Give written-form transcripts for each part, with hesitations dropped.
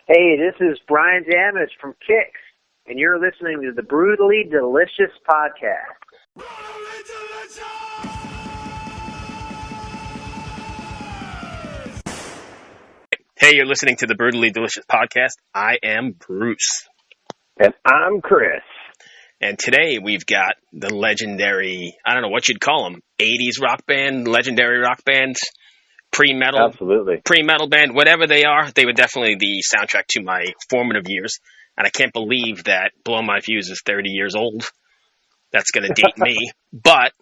Hey, this is Brian Damage from Kicks, and you're listening to the Brutally Delicious Podcast. Brutally Delicious! Hey, you're listening to the Brutally Delicious Podcast. I am Bruce. And I'm Chris. And today we've got the legendary, I don't know what you'd call them, 80s rock band, legendary rock band, pre-metal. Absolutely. Pre-metal band, whatever they are, they were definitely the soundtrack to my formative years. And I can't believe that Blow My Fuse is 30 years old. That's going to date me. But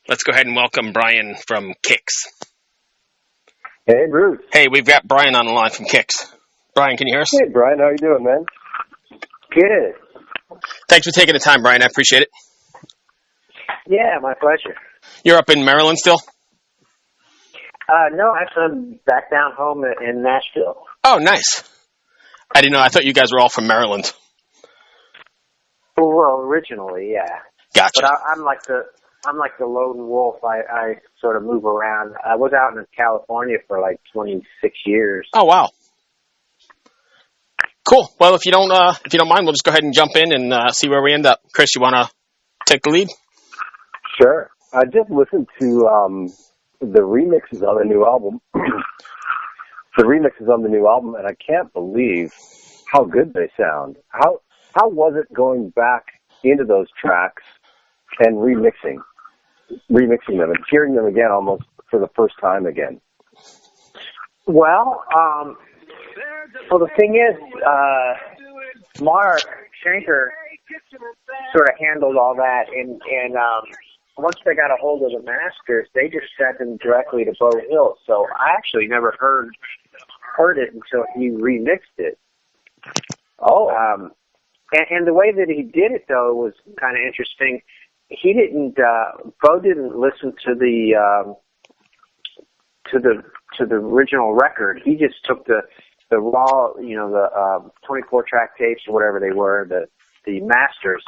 let's go ahead and welcome Brian from Kicks. Hey, Bruce. Hey, we've got Brian on the line from Kicks. Brian, can you hear us? Hey, Brian. How you doing, man? Good. Thanks for taking the time, Brian. I appreciate it. Yeah, my pleasure. You're up in Maryland still? No, actually, I'm back down home in Nashville. Oh, nice. I didn't know. I thought you guys were all from Maryland. Well, originally, yeah. Gotcha. But I'm like the lone wolf. I sort of move around. I was out in California for like 26 years. Oh, wow. Cool. Well, if you don't mind, we'll just go ahead and jump in and see where we end up. Chris, you want to take the lead? Sure. I just listened to the remixes on the new album. And I can't believe how good they sound. How was it going back into those tracks and remixing them and hearing them again almost for the first time again? Well, the thing is, Mark Schenker sort of handled all that, and once they got a hold of the masters, they just sent them directly to Bo Hill. So I actually never heard it until he remixed it. Oh. And the way that he did it, though, was kind of interesting. He didn't, Bo didn't listen to the original record. He just took the raw, the 24-track tapes or whatever they were, the masters,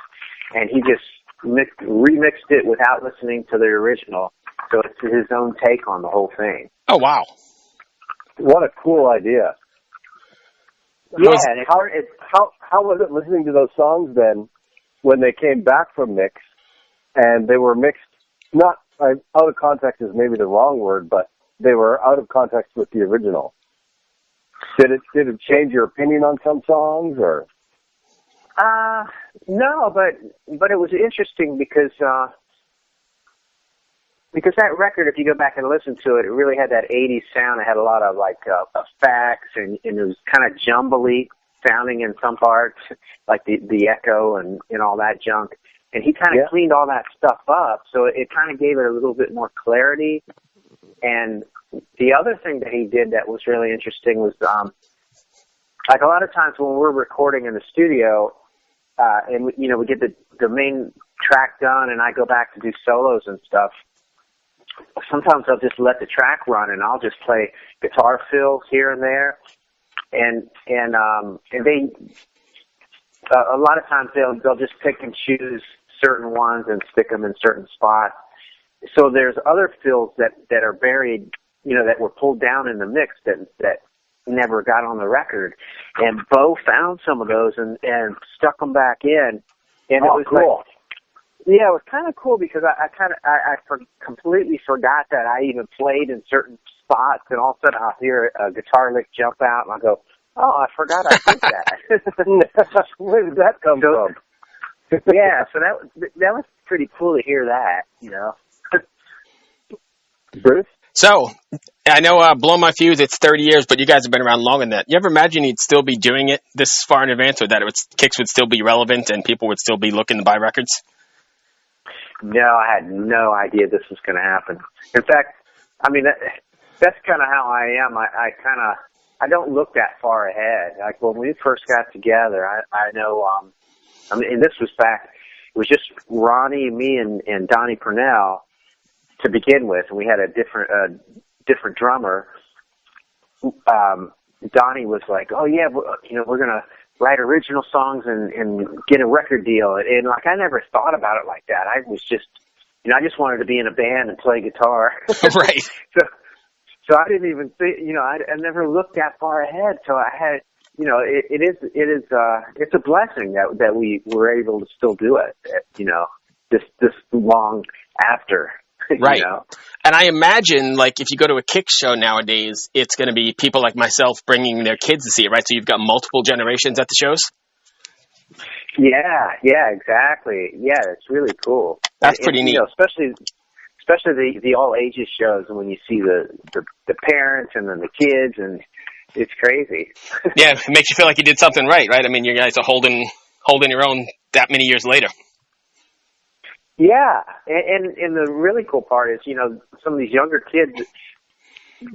and he just remixed it without listening to the original. So it's his own take on the whole thing. Oh, wow. What a cool idea. Yeah. How was it listening to those songs then when they came back from mix and they were mixed, not out of context is maybe the wrong word, but they were out of context with the original? Did it change your opinion on some songs or? No, but it was interesting because that record, if you go back and listen to it, it really had that 80s sound. It had a lot of like effects and it was kind of jumbly sounding in some parts, like the echo and all that junk. And he kind of cleaned all that stuff up, so it kind of gave it a little bit more clarity. And the other thing that he did that was really interesting was, like a lot of times when we're recording in the studio, and we get the main track done, and I go back to do solos and stuff. Sometimes I'll just let the track run, and I'll just play guitar fills here and there, and they a lot of times they'll just pick and choose certain ones and stick them in certain spots. So there's other fills that are buried, that were pulled down in the mix that never got on the record. And Bo found some of those and stuck them back in. And it was cool. It was kind of cool because I completely forgot that I even played in certain spots, and all of a sudden I'll hear a guitar lick jump out, and I'll go, oh, I forgot I did that. Where did that come from? Yeah, so that was pretty cool to hear that, Bruce? So, I know Blow My Fuse, it's 30 years, but you guys have been around longer than that. You ever imagine you'd still be doing it this far in advance, or that Kicks would still be relevant and people would still be looking to buy records? No, I had no idea this was going to happen. In fact, I mean, that's kind of how I am. I don't look that far ahead. Like when we first got together, I know, and this was back, it was just Ronnie, me, and Donnie Purnell to begin with, and we had a different drummer. Donnie was like, oh yeah, we're going to write original songs and get a record deal. And like, I never thought about it like that. I was just, I just wanted to be in a band and play guitar. Right. So I didn't even think, I never looked that far ahead. So I had, it's a blessing that we were able to still do it, this long after. Right. And I imagine, like, if you go to a Kick show nowadays, it's going to be people like myself bringing their kids to see it, right? So you've got multiple generations at the shows? Yeah, exactly. Yeah, it's really cool. That's pretty neat. Especially the all ages shows, and when you see the parents and then the kids, and it's crazy. Yeah, it makes you feel like you did something right? I mean, you guys are holding your own that many years later. Yeah, and the really cool part is, some of these younger kids,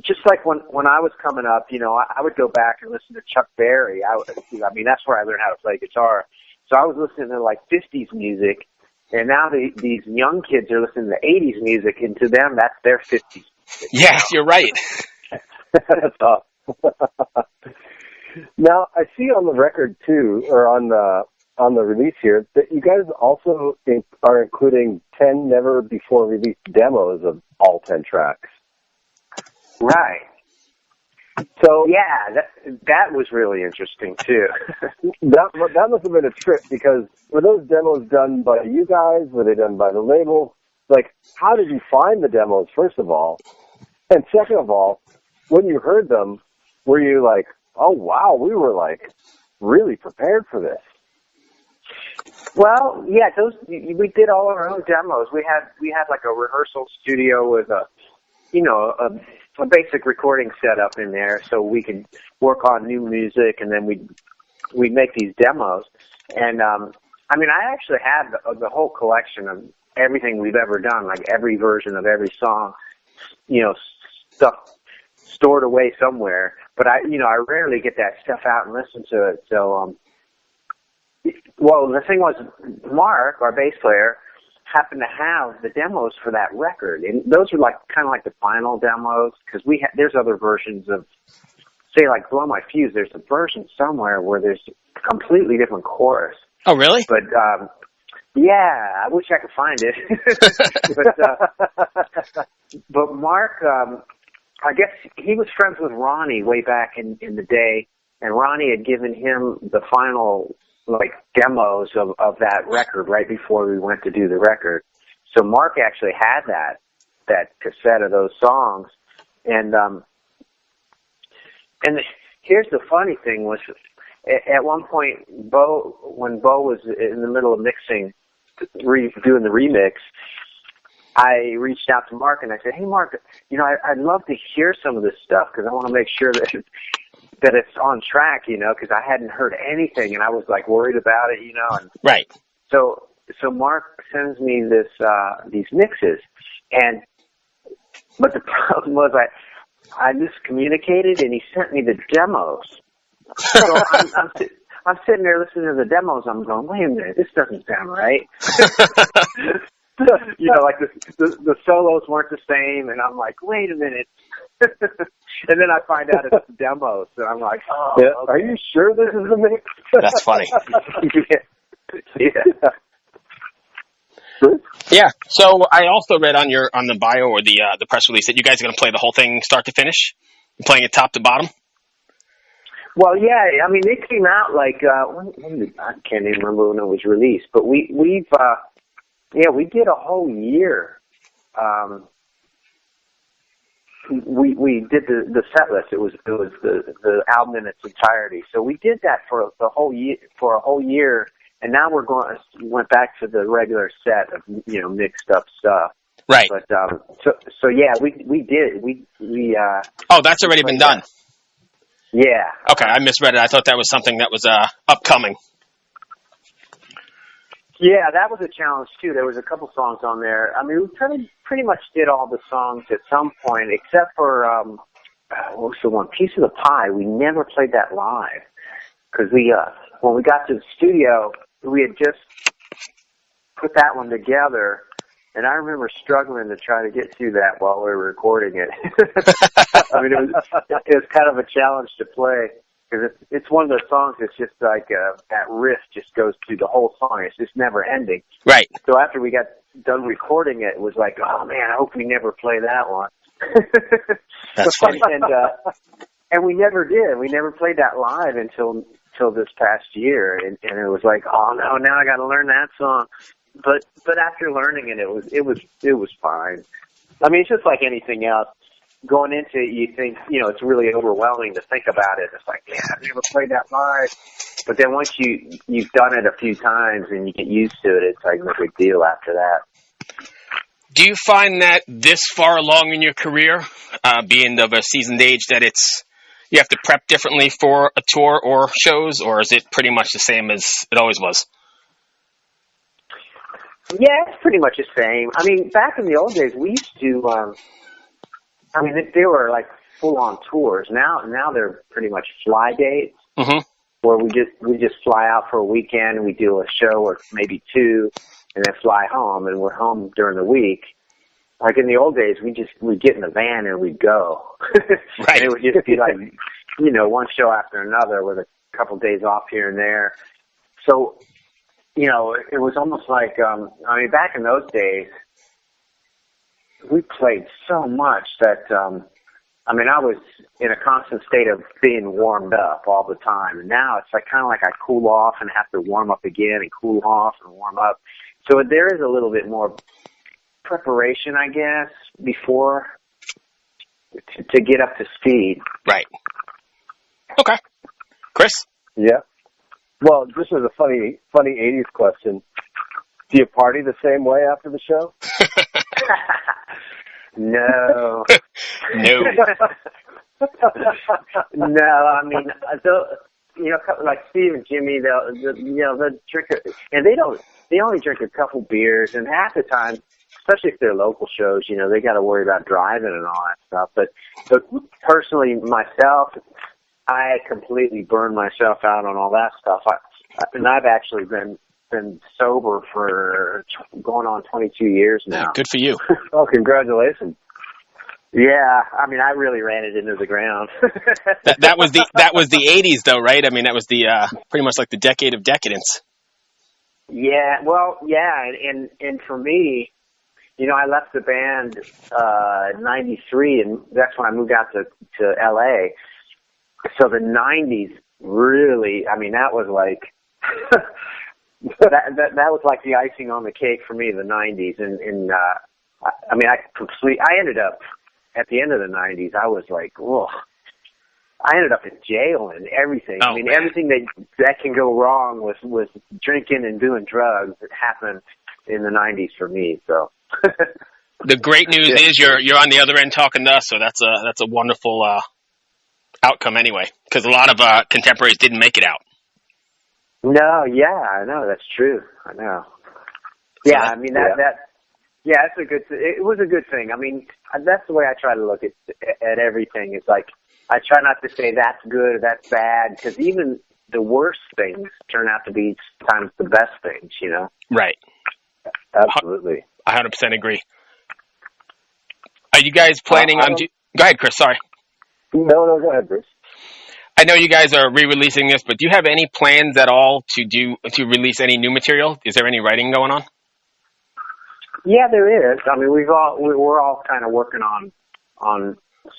just like when I was coming up, I would go back and listen to Chuck Berry. That's where I learned how to play guitar. So I was listening to like 50s music, and now these young kids are listening to 80s music, and to them, that's their 50s music. Yeah, you're right. That's awesome. Now, I see on the record too, or on the release here, that you guys also are including 10 never before released demos of all 10 tracks. Right. So yeah, that was really interesting too. that must have been a trip, because were those demos done by you guys? Were they done by the label? Like, how did you find the demos, first of all? And second of all, when you heard them, were you like, oh wow, we were like really prepared for this? Well, yeah, we did all our own demos. We had like a rehearsal studio with a basic recording setup in there, so we could work on new music, and then we'd make these demos. And I actually had the whole collection of everything we've ever done, like every version of every song, stuff stored away somewhere. But I rarely get that stuff out and listen to it. So, well, the thing was, Mark, our bass player, happened to have the demos for that record, and those were kind of like the final demos, because there's other versions of, say, like Blow My Fuse. There's a version somewhere where there's a completely different chorus. Oh, really? But yeah, I wish I could find it. But Mark, I guess he was friends with Ronnie way back in the day, and Ronnie had given him the final demos of that record right before we went to do the record. So Mark actually had that cassette of those songs. And here's the funny thing was, at one point, when Bo was in the middle of mixing, doing the remix, I reached out to Mark and I said, hey Mark, I'd love to hear some of this stuff, because I want to make sure that it's on track, because I hadn't heard anything, and I was worried about it, and right. So Mark sends me these mixes, but the problem was I miscommunicated, and he sent me the demos. So I'm sitting there listening to the demos. I'm going, wait a minute, this doesn't sound right. The solos weren't the same, and I'm like, wait a minute. And then I find out it's demos, and I'm like, oh, yeah. Okay. Are you sure this is the mix? That's funny. Yeah. Yeah. So I also read on the bio or the press release that you guys are going to play the whole thing start to finish, playing it top to bottom. Well, yeah. It came out I can't even remember when it was released, but we did a whole year. We did the set list. It was the album in its entirety. So we did that for a whole year, and now went back to the regular set of mixed up stuff. Right. But so yeah, we did. Oh, that's already been done. Yeah. Okay, I misread it. I thought that was something that was upcoming. Yeah, that was a challenge too. There was a couple songs on there. We pretty much did all the songs at some point, except for what was the one, Piece of the Pie. We never played that live, because when we got to the studio, we had just put that one together, and I remember struggling to try to get through that while we were recording it. It was kind of a challenge to play. Because it's one of those songs that's just that riff just goes through the whole song. It's just never ending. Right. So after we got done recording it, it was like, oh man, I hope we never play that one. That's funny. And we never did. We never played that live until this past year, and it was like, oh no, now I got to learn that song. But after learning it, it was fine. I mean, it's just like anything else. Going into it, you think, it's really overwhelming to think about it. It's like, yeah, I've never played that live. But then once you've done it a few times and you get used to it, it's like no big deal after that. Do you find that this far along in your career, being of a seasoned age, that you have to prep differently for a tour or shows, or is it pretty much the same as it always was? Yeah, it's pretty much the same. I mean, back in the old days, we used to, they were like full-on tours. Now they're pretty much fly dates, where we just fly out for a weekend and we do a show or maybe two, and then fly home, and we're home during the week. Like in the old days, we'd get in the van and we'd go. Right. And it would just be like, one show after another with a couple days off here and there. So, it was almost like, back in those days, we played so much that, I was in a constant state of being warmed up all the time. And now it's like kind of like I cool off and have to warm up again and cool off and warm up. So there is a little bit more preparation, I guess, before to get up to speed. Right. Okay. Chris? Yeah. Well, this is a funny 80s question. Do you party the same way after the show? No. No. No, like Steve and Jimmy, they'll drink and they only drink a couple beers, and half the time, especially if they're local shows, they got to worry about driving and all that stuff. But personally, myself, I completely burned myself out on all that stuff. And I've actually been sober for going on 22 years now. Yeah, good for you. Oh, congratulations. Yeah, I really ran it into the ground. that was the 80s though, right? That was the pretty much like the decade of decadence. Yeah, well, yeah, and for me, I left the band in '93, and that's when I moved out to LA. So the '90s really, that was like that was like the icing on the cake for me. The '90s, and I ended up at the end of the '90s. I was like, whoa. I ended up in jail and everything. Oh, man. Everything that can go wrong with drinking and doing drugs that happened in the '90s for me. So the great news is you're on the other end talking to us, so that's a wonderful outcome anyway. Because a lot of contemporaries didn't make it out. No, yeah, I know, that's true. I know. So yeah, that's a good. It was a good thing. That's the way I try to look at everything. It's like I try not to say that's good or that's bad, because even the worst things turn out to be sometimes the best things. Right. Absolutely. I 100% agree. Are you guys planning on? Go ahead, Chris. Sorry. No, go ahead, Bruce. I know you guys are re-releasing this, but do you have any plans at all to release any new material? Is there any writing going on? Yeah, there is. We're all kind of working on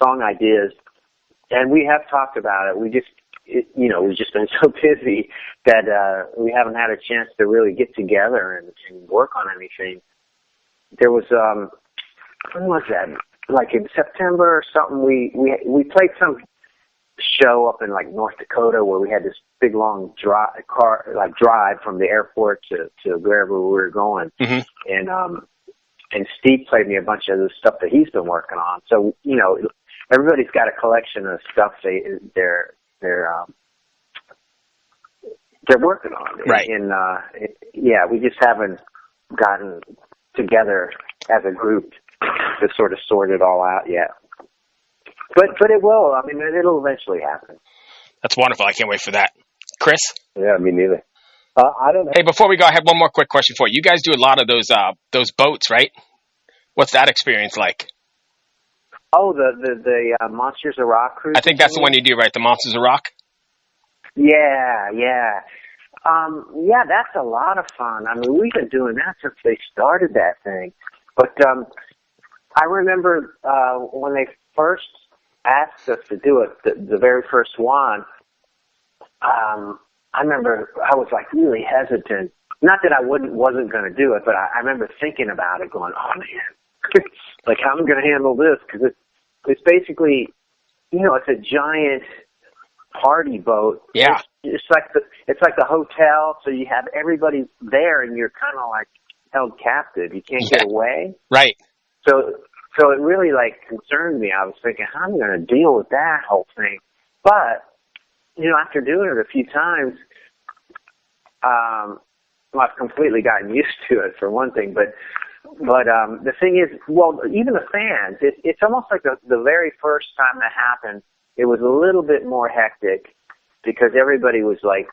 song ideas, and we have talked about it. We've just been so busy that we haven't had a chance to really get together and work on anything. There was when was that? Like in September or something. We played some show up in like North Dakota where we had this big long drive from the airport to wherever we were going, and Steve played me a bunch of the stuff that he's been working on. So everybody's got a collection of stuff they're working on, right? And we just haven't gotten together as a group to sort of sort it all out yet. But it will. It'll eventually happen. That's wonderful. I can't wait for that. Chris? Yeah, me neither. I don't know. Hey, before we go, I have one more quick question for you. You guys do a lot of those boats, right? What's that experience like? Oh, the Monsters of Rock cruise? I think that's the one you do, right? The Monsters of Rock? Yeah. That's a lot of fun. We've been doing that since they started that thing. But I remember when they first asked us to do it, the very first one, I remember I was like really hesitant. Not that I wasn't going to do it, but I remember thinking about it, going, "Oh man, like how am I going to handle this?" Because it's basically, it's a giant party boat. Yeah, it's like the hotel. So you have everybody there, and you're kind of like held captive. You can't get away. Right. So it really like concerned me. I was thinking, how am I going to deal with that whole thing? But after doing it a few times, I've completely gotten used to it for one thing. But the thing is, well, even the fans, it's almost like the very first time that happened, it was a little bit more hectic because everybody was like,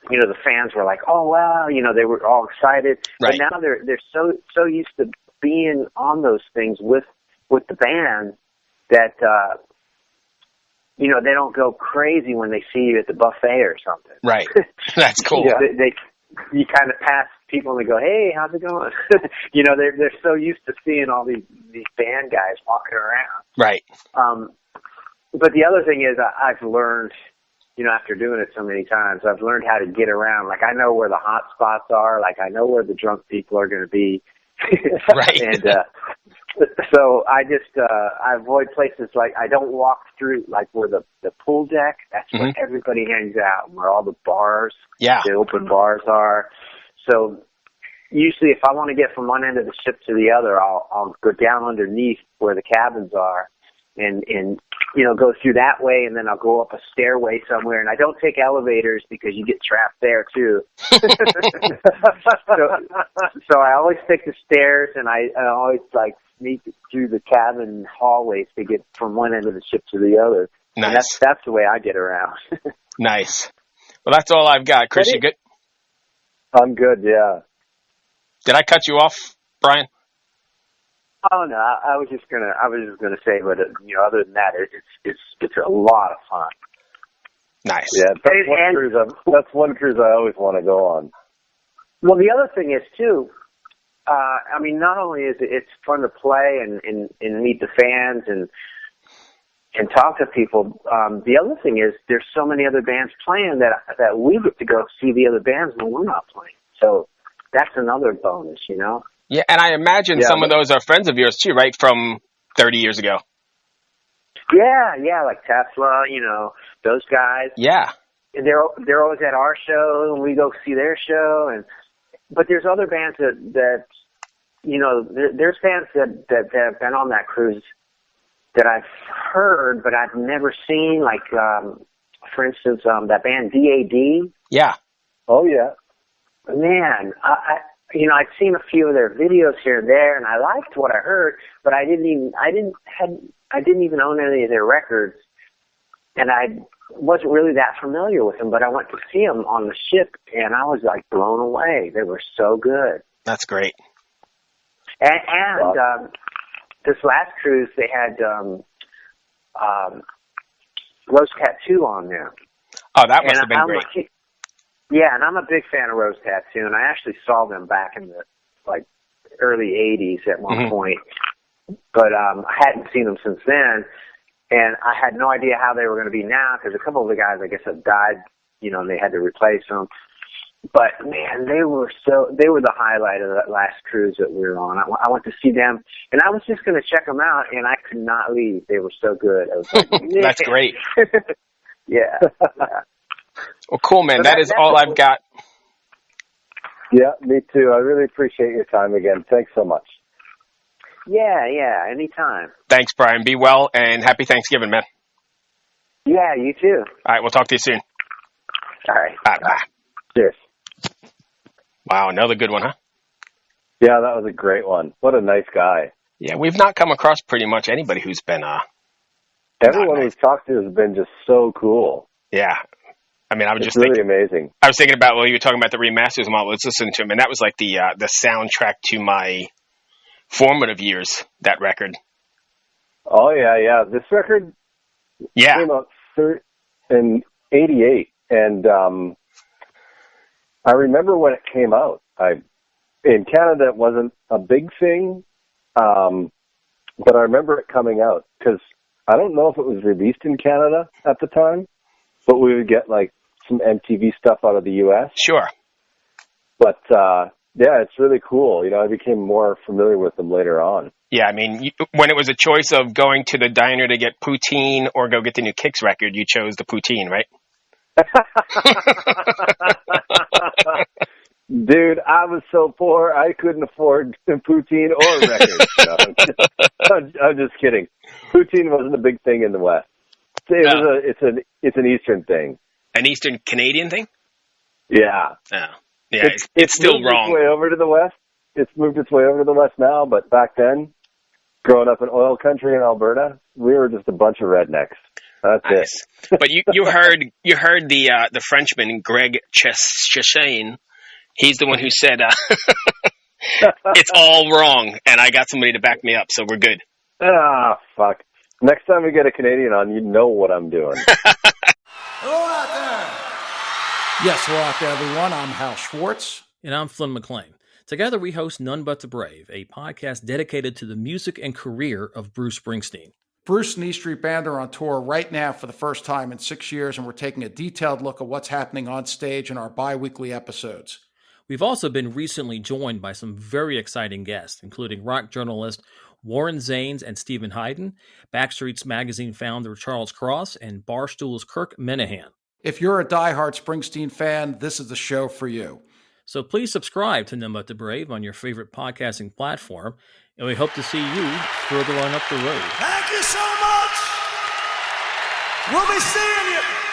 the fans were like, oh wow, they were all excited. Right. But now they're so used to being on those things with the band that they don't go crazy when they see you at the buffet or something. Right. That's cool. You kind of pass people and they go, hey, how's it going? They're so used to seeing all these band guys walking around. Right. But the other thing is I've learned, after doing it so many times, I've learned how to get around. Like I know where the hot spots are. Like I know where the drunk people are going to be. Right. And so I just I avoid places like I don't walk through like where the pool deck. That's where everybody hangs out, where all the bars, the open bars are. So usually, if I want to get from one end of the ship to the other, I'll go down underneath where the cabins are, and go through that way, and then I'll go up a stairway somewhere. And I don't take elevators because you get trapped there too. So I always take the stairs, and I always like sneak through the cabin hallways to get from one end of the ship to the other. Nice. And that's the way I get around. Nice. Well, that's all I've got. Chris, you good? I'm good. Yeah. Did I cut you off, Brian? Oh no, I was just gonna say, but other than that, it's a lot of fun. Nice. Yeah, that's one cruise I always want to go on. Well, the other thing is too. Not only is it's fun to play and meet the fans and talk to people. The other thing is there's so many other bands playing that we get to go see the other bands when we're not playing. So that's another bonus, Yeah, and I imagine some of those are friends of yours too, right? From 30 years ago. Yeah, like Tesla, those guys. Yeah. And they're always at our show, and we go see their show. But there's other bands that there's bands that have been on that cruise that I've heard, but I've never seen. Like, for instance, that band DAD. Yeah. Oh yeah. Man, I'd seen a few of their videos here and there, and I liked what I heard, but I didn't even own any of their records, and I wasn't really that familiar with them. But I went to see them on the ship, and I was like blown away. They were so good. That's great. And this last cruise, they had Rose Tattoo on there. Oh, that must have been great. Yeah, and I'm a big fan of Rose Tattoo, and I actually saw them back in the early '80s at one point, but I hadn't seen them since then, and I had no idea how they were going to be now because a couple of the guys, I guess, have died, and they had to replace them. But man, they were the highlight of that last cruise that we were on. I went to see them, and I was just going to check them out, and I could not leave. They were so good. I was like, that's great. Yeah. Well, cool, man. So that is all I've got. Yeah, me too. I really appreciate your time again. Thanks so much. Yeah, anytime. Thanks, Brian. Be well, and happy Thanksgiving, man. Yeah, you too. All right, we'll talk to you soon. All right. Bye. Cheers. Wow, another good one, huh? Yeah, that was a great one. What a nice guy. Yeah, we've not come across pretty much anybody who's been everyone we've talked to has been just so cool. Yeah. I mean, It's really amazing. I was thinking about, you were talking about the remasters, and let's listen to them, and that was like the soundtrack to my formative years, that record. Oh, yeah. This record came out in 88, and I remember when it came out. In Canada, it wasn't a big thing, but I remember it coming out because I don't know if it was released in Canada at the time, but we would get like some MTV stuff out of the U.S. Sure. But yeah, it's really cool. You know, I became more familiar with them later on. Yeah, I mean, when it was a choice of going to the diner to get poutine or go get the new Kicks record, you chose the poutine, right? Dude, I was so poor I couldn't afford poutine or records. No, I'm just kidding. Poutine wasn't a big thing in the West. It's an Eastern thing. An Eastern Canadian thing? Yeah. Oh. Yeah, it's still wrong. Its way over to the West. It's moved its way over to the West now, but back then, growing up in oil country in Alberta, we were just a bunch of rednecks. That's nice. it. But you heard the Frenchman Greg Chesane. He's the one who said it's all wrong, and I got somebody to back me up, so we're good. Ah, fuck. Next time we get a Canadian on, you know what I'm doing. Hello out there. Yes, hello out there, everyone. I'm Hal Schwartz. And I'm Flynn McLean. Together we host None But the Brave, a podcast dedicated to the music and career of Bruce Springsteen. Bruce and E Street Band are on tour right now for the first time in 6 years, and we're taking a detailed look at what's happening on stage in our bi-weekly episodes. We've also been recently joined by some very exciting guests, including rock journalist Warren Zanes and Stephen Hayden, Backstreet's Magazine founder Charles Cross, and Barstool's Kirk Minahan. If you're a diehard Springsteen fan, this is the show for you. So please subscribe to None But the Brave on your favorite podcasting platform, and we hope to see you further on up the road. Thank you so much. We'll be seeing you.